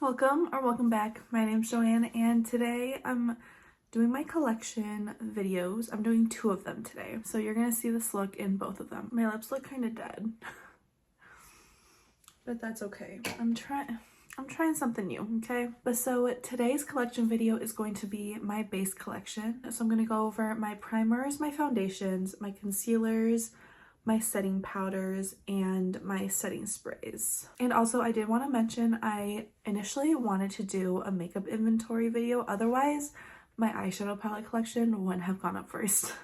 Welcome back. My name's Joanne and today I'm doing my collection videos. I'm doing two of them today. So you're gonna see this look in both of them. My lips look kind of dead, but that's okay. I'm trying something new, okay? But so today's collection video is going to be my base collection. So I'm gonna go over my primers, my foundations, my concealers, my setting powders, and my setting sprays. And also I did want to mention I initially wanted to do a makeup inventory video, otherwise my eyeshadow palette collection wouldn't have gone up first.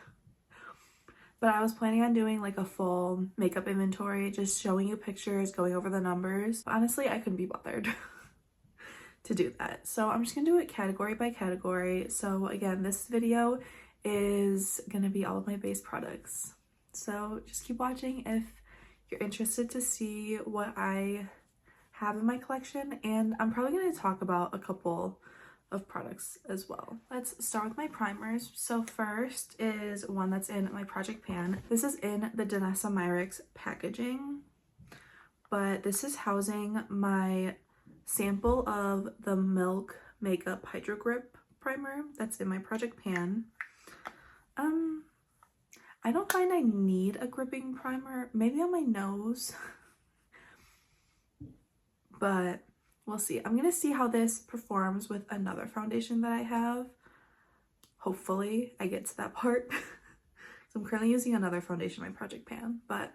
But I was planning on doing like a full makeup inventory, just showing you pictures, going over the numbers. Honestly, I couldn't be bothered to do that. So I'm just gonna do it category by category. So again, this video is gonna be all of my base products. So just keep watching if you're interested to see what I have in my collection, and I'm probably going to talk about a couple of products as well. Let's start with my primers. So first is one that's in my project pan. This is in the Danessa Myricks packaging, but this is housing my sample of the Milk Makeup Hydro Grip primer that's in my project pan. I don't find I need a gripping primer, maybe on my nose, but we'll see. I'm gonna see how this performs with another foundation that I have. Hopefully I get to that part. So I'm currently using another foundation in my project pan, but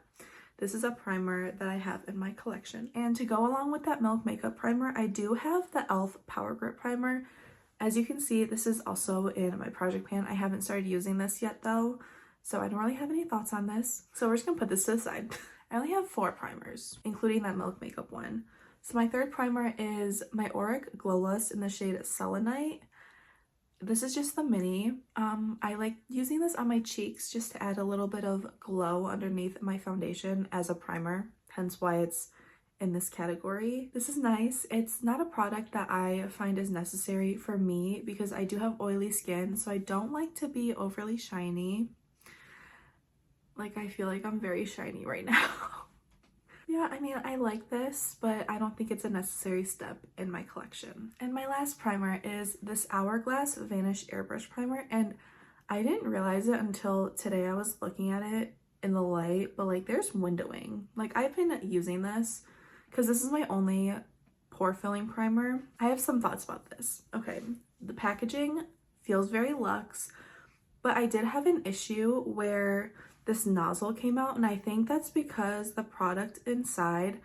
this is a primer that I have in my collection. And to go along with that Milk Makeup primer, I do have the e.l.f. Power Grip primer. As you can see, this is also in my project pan. I haven't started using this yet though, so I don't really have any thoughts on this. So we're just gonna put this to the side. I only have 4 primers, including that Milk Makeup one. So my third primer is my Auric Glow Lust in the shade Selenite. This is just the mini. I like using this on my cheeks just to add a little bit of glow underneath my foundation as a primer, hence why it's in this category. This is nice. It's not a product that I find is necessary for me because I do have oily skin, so I don't like to be overly shiny. Like, I feel like I'm very shiny right now. Yeah, I mean, I like this, but I don't think it's a necessary step in my collection. And my last primer is this Hourglass Vanish Airbrush Primer, and I didn't realize it until today. I was looking at it in the light, but like there's windowing. Like, I've been using this because this is my only pore filling primer. I have some thoughts about this. Okay, the packaging feels very luxe, but I did have an issue where this nozzle came out, and I think that's because the product inside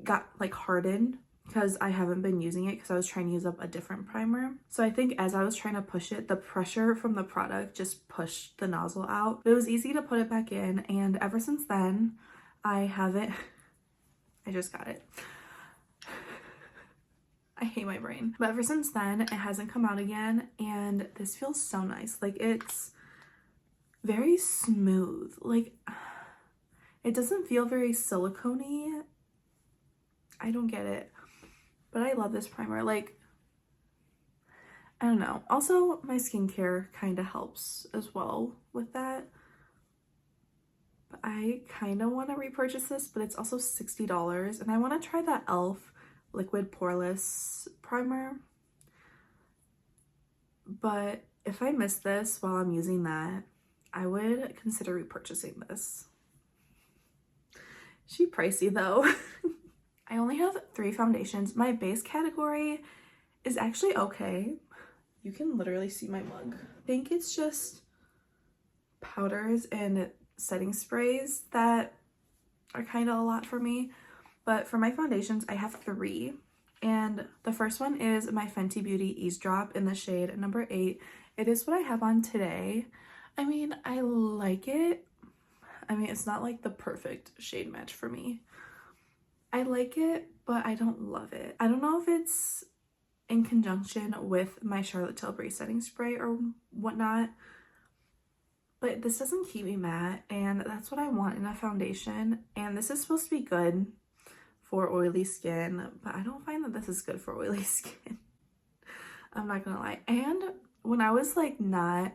got like hardened because I haven't been using it because I was trying to use up a different primer. So I think as I was trying to push it, the pressure from the product just pushed the nozzle out. But it was easy to put it back in, and ever since then I haven't I just got it. I hate my brain. But ever since then it hasn't come out again, and this feels so nice. Like, it's very smooth. Like, it doesn't feel very silicone-y. I don't get it, but I love this primer. Like, I don't know. Also, my skincare kind of helps as well with that. But I kind of want to repurchase this, but it's also $60, and I want to try that e.l.f. Liquid Poreless primer. But if I miss this while I'm using that, I would consider repurchasing this. She pricey though. I only have 3 foundations. My base category is actually okay. You can literally see my mug. I think it's just powders and setting sprays that are kind of a lot for me. But for my foundations, I have 3. And the first one is my Fenty Beauty Eavesdrop in the shade number 8. It is what I have on today. I mean, I like it. I mean, it's not like the perfect shade match for me. I like it, but I don't love it. I don't know if it's in conjunction with my Charlotte Tilbury setting spray or whatnot, but this doesn't keep me matte, and that's what I want in a foundation. And this is supposed to be good for oily skin, but I don't find that this is good for oily skin. I'm not gonna lie. And when I was like not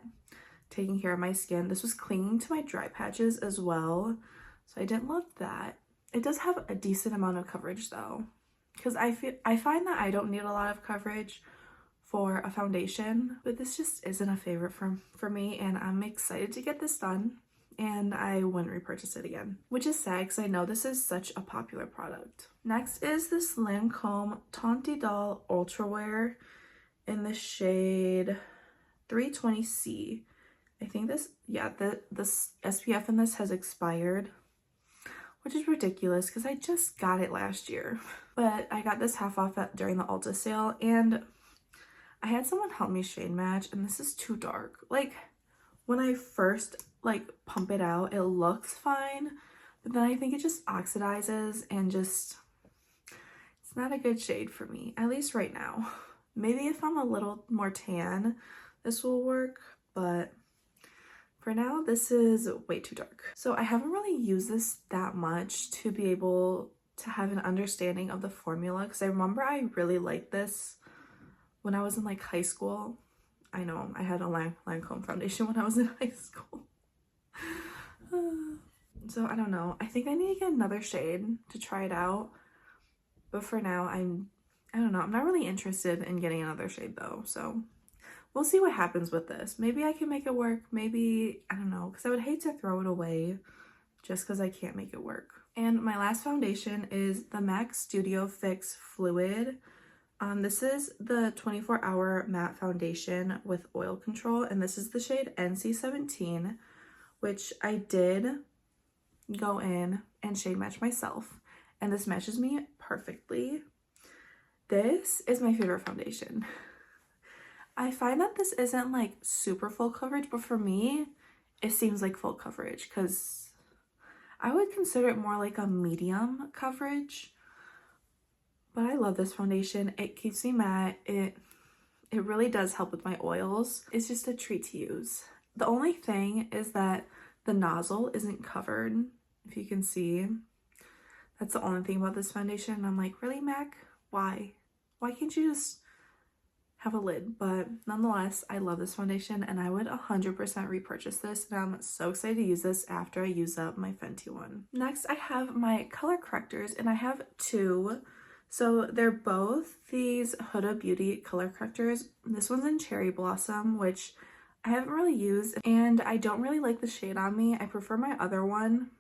taking care of my skin, this was clinging to my dry patches as well, so I didn't love that. It does have a decent amount of coverage though, because I find that I don't need a lot of coverage for a foundation, but this just isn't a favorite for me, and I'm excited to get this done, and I wouldn't repurchase it again, which is sad because I know this is such a popular product. Next is this Lancome Tante Doll Ultra Wear in the shade 320C. I think this, yeah, this SPF in this has expired, which is ridiculous because I just got it last year. But I got this half off during the Ulta sale, and I had someone help me shade match, and this is too dark. Like, when I first, like, pump it out, it looks fine, but then I think it just oxidizes and just, it's not a good shade for me, at least right now. Maybe if I'm a little more tan, this will work, but for now, this is way too dark. So I haven't really used this that much to be able to have an understanding of the formula, because I remember I really liked this when I was in like high school. I know I had a Lancome foundation when I was in high school. So I don't know. I think I need to get another shade to try it out. But for now, I don't know. I'm not really interested in getting another shade though. So we'll see what happens with this. Maybe I can make it work. Maybe, I don't know, because I would hate to throw it away just because I can't make it work. And my last foundation is the MAC Studio Fix Fluid. This is the 24-hour matte foundation with oil control, and this is the shade NC17, which I did go in and shade match myself, and this matches me perfectly. This is my favorite foundation. I find that this isn't like super full coverage, but for me, it seems like full coverage because I would consider it more like a medium coverage. But I love this foundation. It keeps me matte. It really does help with my oils. It's just a treat to use. The only thing is that the nozzle isn't covered, if you can see. That's the only thing about this foundation. I'm like, really, MAC? Why? Why can't you just have a lid? But nonetheless, I love this foundation, and I would 100% repurchase this, and I'm so excited to use this after I use up my Fenty one. Next, I have my color correctors, and I have two. So they're both these Huda Beauty color correctors. This one's in Cherry Blossom, which I haven't really used, and I don't really like the shade on me. I prefer my other one.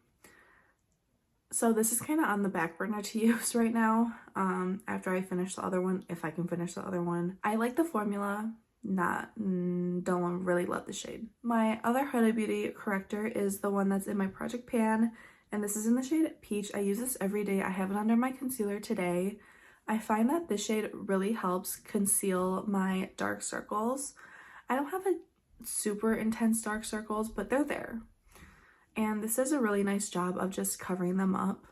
So this is kind of on the back burner to use right now, after I finish the other one, if I can finish the other one. I like the formula, don't really love the shade. My other Huda Beauty corrector is the one that's in my project pan, and this is in the shade Peach. I use this every day. I have it under my concealer today. I find that this shade really helps conceal my dark circles. I don't have a super intense dark circles, but they're there. And this does a really nice job of just covering them up.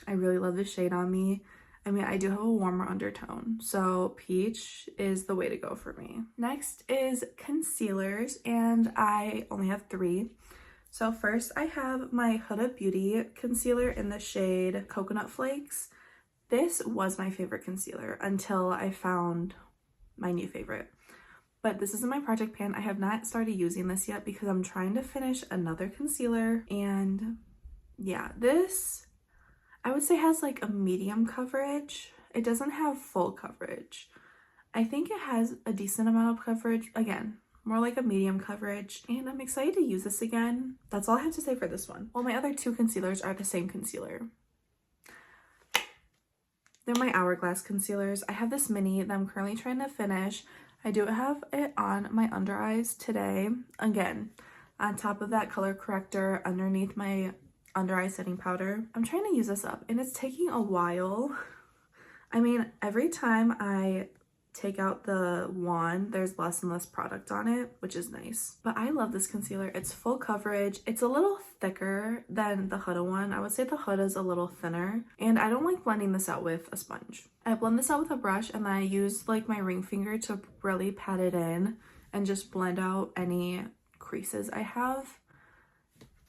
I really love this shade on me. I mean, I do have a warmer undertone, so Peach is the way to go for me. Next is concealers, and I only have 3. So first I have my Huda Beauty concealer in the shade Coconut Flakes. This was my favorite concealer until I found my new favorite. But this is in my project pan. I have not started using this yet because I'm trying to finish another concealer. And yeah, this I would say has like a medium coverage. It doesn't have full coverage. I think it has a decent amount of coverage. Again, more like a medium coverage, and I'm excited to use this again. That's all I have to say for this one. Well, my other 2 concealers are the same concealer. They're my Hourglass concealers. I have this mini that I'm currently trying to finish. I do have it on my under eyes today. Again, on top of that color corrector underneath my under eye setting powder. I'm trying to use this up, and it's taking a while. I mean, every time I take out the wand, there's less and less product on it, which is nice. But I love this concealer. It's full coverage. It's a little thicker than the Huda one. I would say the Huda is a little thinner, and I don't like blending this out with a sponge. I blend this out with a brush, and then I use like my ring finger to really pat it in and just blend out any creases I have.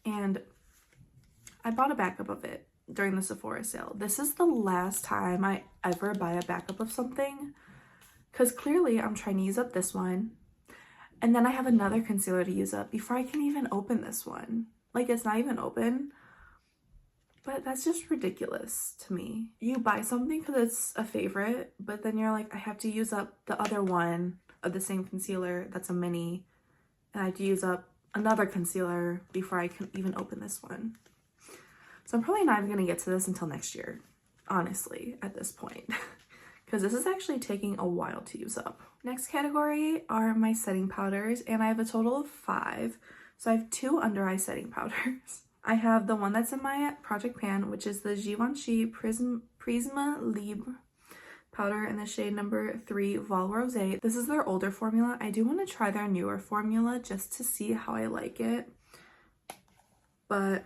And I bought a backup of it during the Sephora sale. This is the last time I ever buy a backup of something, because clearly I'm trying to use up this one, and then I have another concealer to use up before I can even open this one. Like, it's not even open. But that's just ridiculous to me. You buy something because it's a favorite, but then you're like, I have to use up the other one of the same concealer that's a mini, and I have to use up another concealer before I can even open this one. So I'm probably not even going to get to this until next year, honestly, at this point, because this is actually taking a while to use up. Next category are my setting powders, and I have a total of 5. So I have 2 under eye setting powders. I have the one that's in my project pan, which is the Givenchy Prisma Libre powder in the shade number 3 Vol Rosé. This is their older formula. I do want to try their newer formula just to see how I like it. But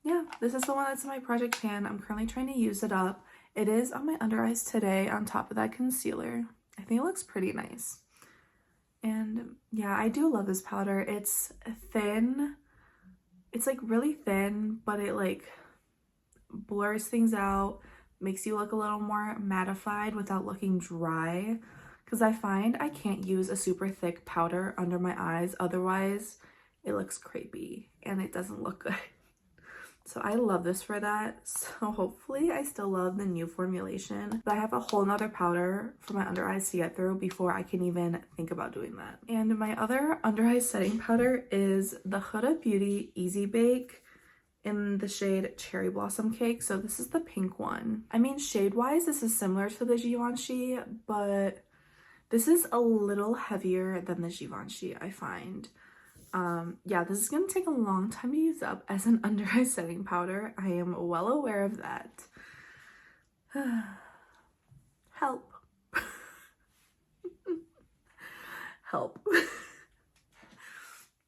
yeah, this is the one that's in my project pan. I'm currently trying to use it up. It is on my under eyes today on top of that concealer. I think it looks pretty nice. And yeah, I do love this powder. It's thin. It's like really thin, but it like blurs things out, makes you look a little more mattified without looking dry. Because I find I can't use a super thick powder under my eyes, otherwise it looks crepey and it doesn't look good. So I love this for that. So hopefully I still love the new formulation, but I have a whole nother powder for my under eyes to get through before I can even think about doing that. And my other under eye setting powder is the Huda Beauty Easy Bake in the shade Cherry Blossom Cake. So this is the pink one. I mean, shade wise, this is similar to the Givenchy, but this is a little heavier than the Givenchy, I find. Yeah, this is going to take a long time to use up as an under eye setting powder. I am well aware of that. Help. Help.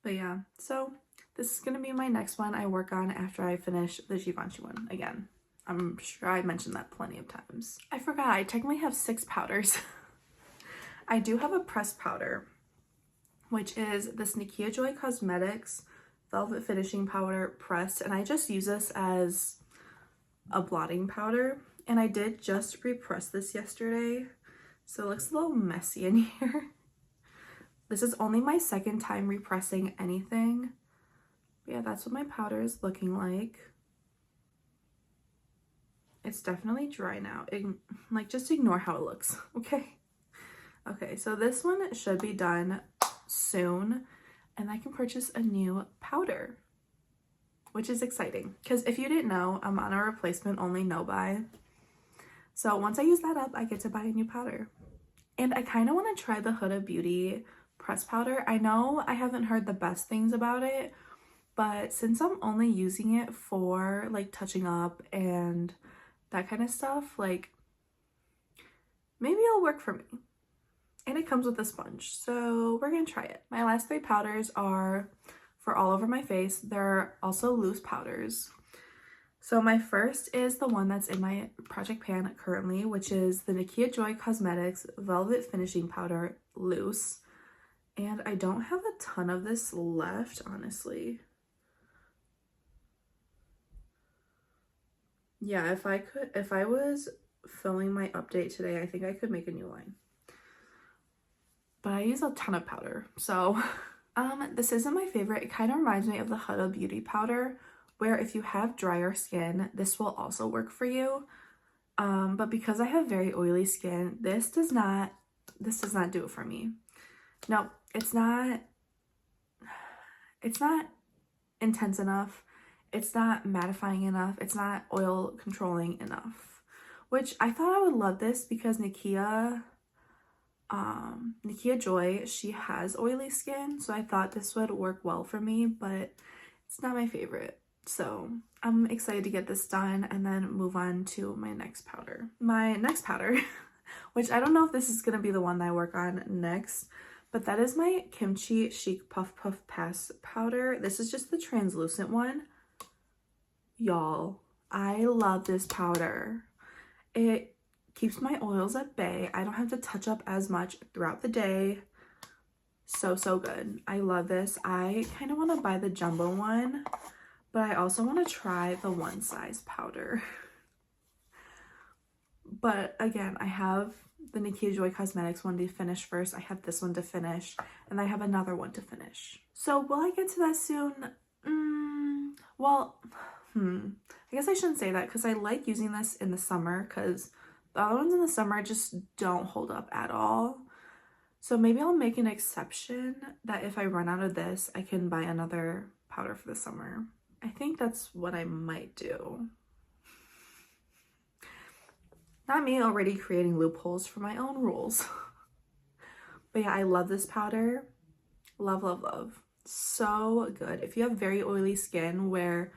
But yeah, so this is going to be my next one I work on after I finish the Givenchy one. Again, I'm sure I mentioned that plenty of times. I forgot, I technically have 6 powders. I do have a pressed powder, which is this Nakia Joy Cosmetics Velvet Finishing Powder pressed, and I just use this as a blotting powder, and I did just repress this yesterday, so it looks a little messy in here. This is only my second time repressing anything. But yeah, that's what my powder is looking like. It's definitely dry now. Like, just ignore how it looks, okay? Okay, so this one should be done soon, and I can purchase a new powder, which is exciting because if you didn't know, I'm on a replacement only no buy, so once I use that up I get to buy a new powder. And I kind of want to try the Huda Beauty press powder. I know I haven't heard the best things about it, but since I'm only using it for like touching up and that kind of stuff, like maybe it'll work for me. And it comes with a sponge, so we're gonna try it. My last 3 powders are for all over my face. They're also loose powders. So my first is the one that's in my project pan currently, which is the Nakia Joy Cosmetics Velvet Finishing Powder Loose. And I don't have a ton of this left, honestly. Yeah, if I was filming my update today, I think I could make a new line. But I use a ton of powder, so this isn't my favorite. It kind of reminds me of the Huda Beauty powder, where if you have drier skin, this will also work for you. But because I have very oily skin, this does not do it for me. No, it's not intense enough. It's not mattifying enough. It's not oil controlling enough, which I thought I would love this because Nakia Joy, she has oily skin, so I thought this would work well for me, but it's not my favorite. So I'm excited to get this done and then move on to my next powder. My next powder, which I don't know if this is going to be the one that I work on next, but that is my Kimchi Chic Puff Puff Pass powder. This is just the translucent one. Y'all, I love this powder. It keeps my oils at bay. I don't have to touch up as much throughout the day. So good. I love this. I kind of want to buy the jumbo one, but I also want to try the one size powder. But again, I have the Nakia Joy Cosmetics one to finish first. I have this one to finish, and I have another one to finish. So will I get to that soon? Well, I guess I shouldn't say that because I like using this in the summer because the other ones in the summer just don't hold up at all. So maybe I'll make an exception that if I run out of this, I can buy another powder for the summer. I think that's what I might do. Not me already creating loopholes for my own rules. But yeah, I love this powder. Love, love, love. So good. If you have very oily skin where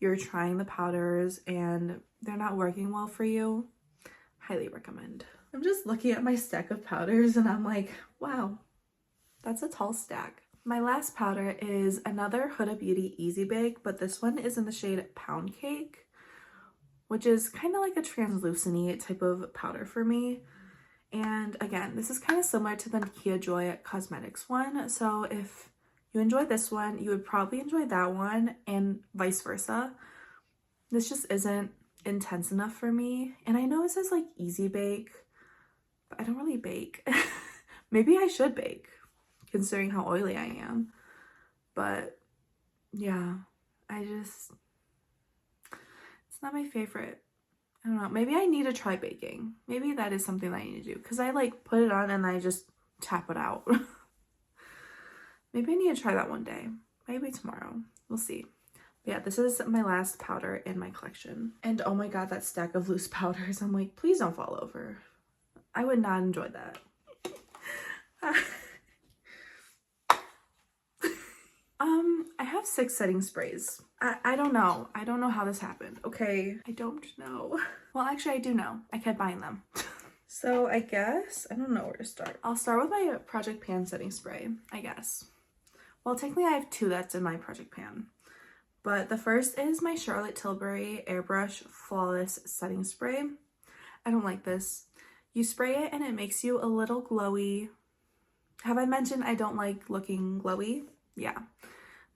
you're trying the powders and they're not working well for you, highly recommend. I'm just looking at my stack of powders and I'm like, wow, that's a tall stack. My last powder is another Huda Beauty Easy Bake, but this one is in the shade Pound Cake, which is kind of like a translucent-y type of powder for me. And again, this is kind of similar to the Kia Joy Cosmetics one. So if you enjoy this one, you would probably enjoy that one and vice versa. This just isn't intense enough for me. And I know it says like easy bake, but I don't really bake. Maybe I should bake considering how oily I am. But yeah, it's not my favorite. I don't know. Maybe I need to try baking. Maybe that is something that I need to do because I like put it on and I just tap it out. Maybe I need to try that one day. Maybe tomorrow. We'll see. But yeah, this is my last powder in my collection. And oh my god, that stack of loose powders. I'm like, please don't fall over. I would not enjoy that. I have 6 setting sprays. I don't know. I don't know how this happened. Okay, I don't know. Well, actually, I do know. I kept buying them. So I guess, I don't know where to start. I'll start with my Project Pan setting spray, I guess. Well, technically I have 2 that's in my Project Pan. But the first is my Charlotte Tilbury Airbrush Flawless Setting Spray. I don't like this. You spray it and it makes you a little glowy. Have I mentioned I don't like looking glowy? Yeah.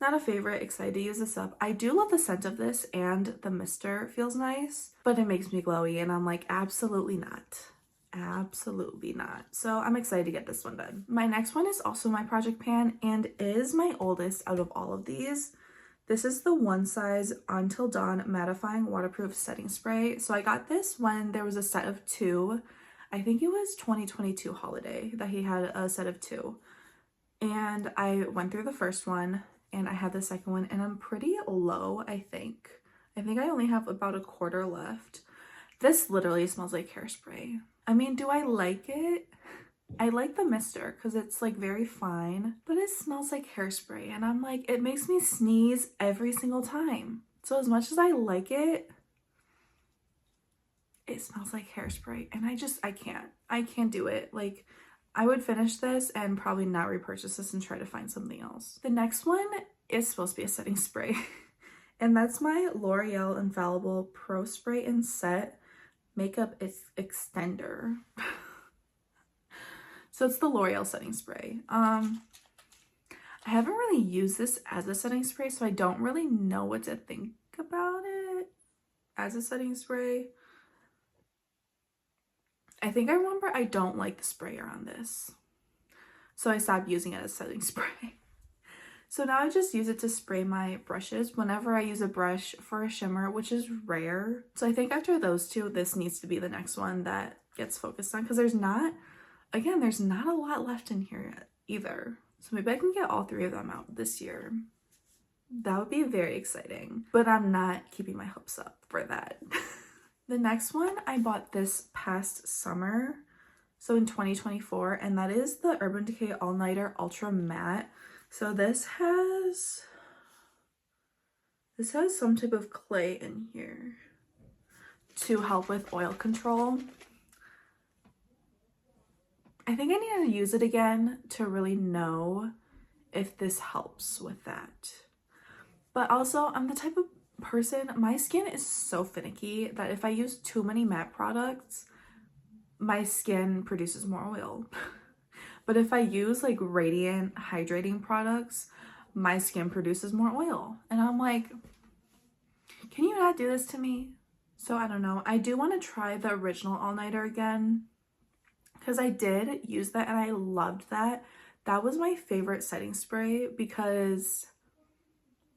Not a favorite. Excited to use this up. I do love the scent of this and the mister feels nice, but it makes me glowy and I'm like, absolutely not. Absolutely not. So I'm excited to get this one done. My next one is also my Project Pan and is my oldest out of all of these. This is the One Size Until Dawn Mattifying Waterproof Setting Spray. So I got this when there was a set of 2. I think it was 2022 holiday that he had a set of 2. And I went through the first one and I had the second one and I'm pretty low, I think. I think I only have about a quarter left. This literally smells like hairspray. I mean, do I like it? I like the mister because it's like very fine, but it smells like hairspray and I'm like, it makes me sneeze every single time. So as much as I like it, it smells like hairspray and I can't do it. Like, I would finish this and probably not repurchase this and try to find something else. The next one is supposed to be a setting spray and that's my L'Oreal Infallible Pro Spray and Set Makeup Extender. So it's the L'Oreal setting spray. I haven't really used this as a setting spray, so I don't really know what to think about it as a setting spray. I think I remember I don't like the sprayer on this, so I stopped using it as setting spray. So now I just use it to spray my brushes whenever I use a brush for a shimmer, which is rare. So I think after those 2, this needs to be the next one that gets focused on because there's not a lot left in here either. So maybe I can get all 3 of them out this year. That would be very exciting, but I'm not keeping my hopes up for that. The next one I bought this past summer, so in 2024, and that is the Urban Decay All Nighter Ultra Matte. So this has some type of clay in here to help with oil control. I think I need to use it again to really know if this helps with that. But also, I'm the type of person, my skin is so finicky that if I use too many matte products, my skin produces more oil. But if I use like radiant hydrating products, my skin produces more oil. And I'm like, can you not do this to me? So I don't know. I do want to try the original all-nighter again because I did use that and I loved that. That was my favorite setting spray because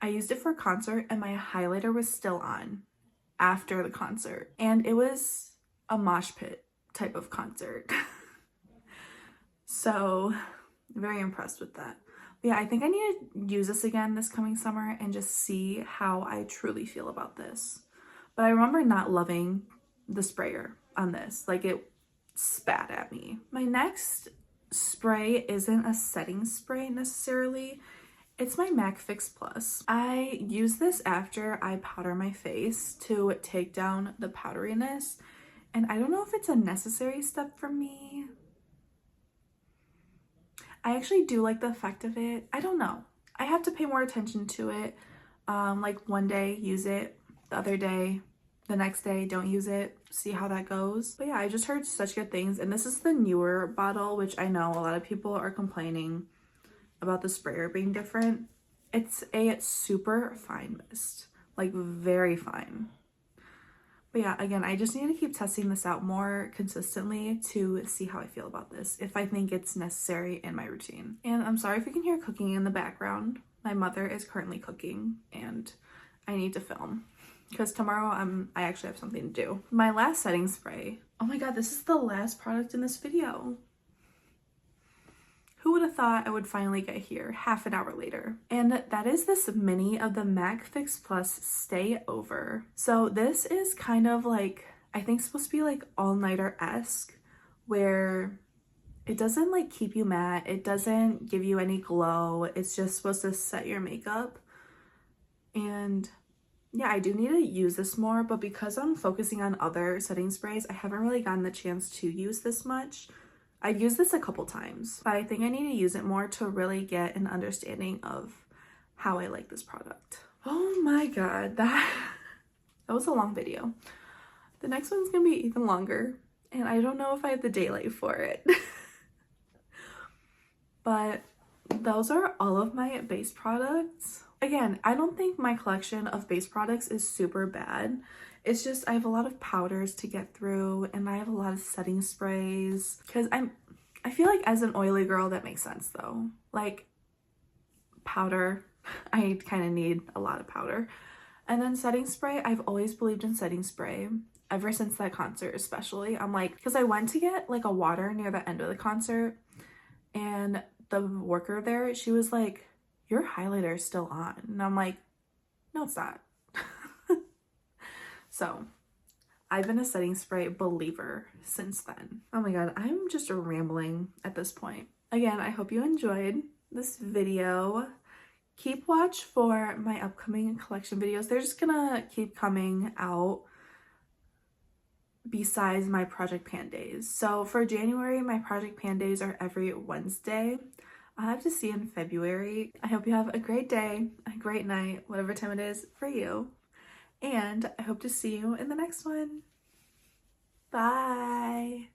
I used it for a concert and my highlighter was still on after the concert. And it was a mosh pit type of concert. So very impressed with that. But yeah, I think I need to use this again this coming summer and just see how I truly feel about this. But I remember not loving the sprayer on this. Like, it spat at me. My next spray isn't a setting spray necessarily. It's my MAC Fix Plus. I use this after I powder my face to take down the powderiness. And I don't know if it's a necessary step for me. I actually do like the effect of it. I don't know. I have to pay more attention to it. Like one day use it, the other day, the next day don't use it, see how that goes. But yeah, I just heard such good things. And this is the newer bottle, which I know a lot of people are complaining about the sprayer being different. It's a super fine mist, like very fine. But yeah, again, I just need to keep testing this out more consistently to see how I feel about this, if I think it's necessary in my routine. And I'm sorry if you can hear cooking in the background. My mother is currently cooking and I need to film because tomorrow I actually have something to do. My last setting spray. Oh my god, this is the last product in this video. Who would have thought I would finally get here half an hour later? And that is this mini of the MAC Fix Plus Stay Over. So this is kind of like, I think supposed to be like all-nighter-esque, where it doesn't like keep you matte, it doesn't give you any glow, it's just supposed to set your makeup. And yeah, I do need to use this more, but because I'm focusing on other setting sprays, I haven't really gotten the chance to use this much. I've used this a couple times, but I think I need to use it more to really get an understanding of how I like this product. Oh my god, that was a long video. The next one's gonna be even longer, and I don't know if I have the daylight for it. But those are all of my base products. Again, I don't think my collection of base products is super bad. It's just I have a lot of powders to get through and I have a lot of setting sprays because I feel like as an oily girl that makes sense though. Like powder, I kind of need a lot of powder. And then setting spray, I've always believed in setting spray ever since that concert especially. I'm like, because I went to get like a water near the end of the concert and the worker there, she was like, your highlighter is still on. And I'm like, no, it's not. So I've been a setting spray believer since then. Oh my god, I'm just rambling at this point. Again, I hope you enjoyed this video. Keep watch for my upcoming collection videos. They're just gonna keep coming out besides my Project Pan days. So for January, my Project Pan days are every Wednesday. I'll have to see in February. I hope you have a great day, a great night, whatever time it is for you. And I hope to see you in the next one. Bye.